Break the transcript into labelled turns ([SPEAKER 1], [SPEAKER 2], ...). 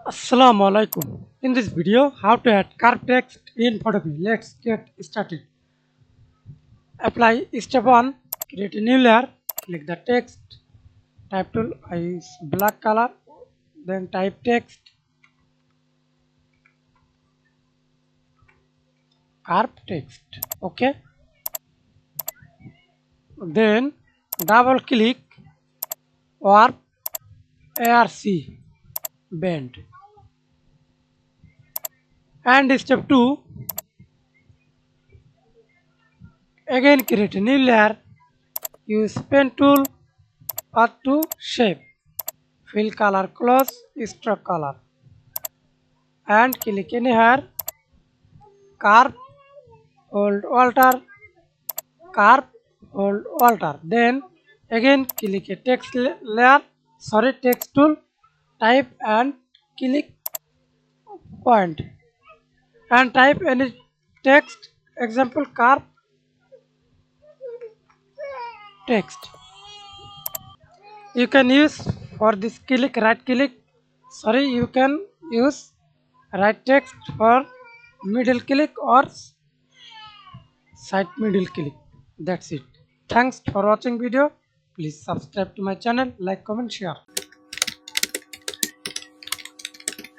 [SPEAKER 1] Assalamu alaikum. In this video, how to add curved text in photopea. Let's get started. Apply step 1. Create a new layer. Click the text. Type tool. I use black color. Then type text. Curved text. Okay. Then double click warp ARC bend. And step 2. Again create a new layer. Use pen tool. Path to shape. Fill color close, stroke color, and click anywhere, carve, hold alter, carve, hold alter. Then again click a text layer, text tool, type and click point and type any text, example carve text. You can use for this you can use right text for middle click or side middle click. That's it. Thanks for watching video. Please subscribe to my channel, like, comment, share.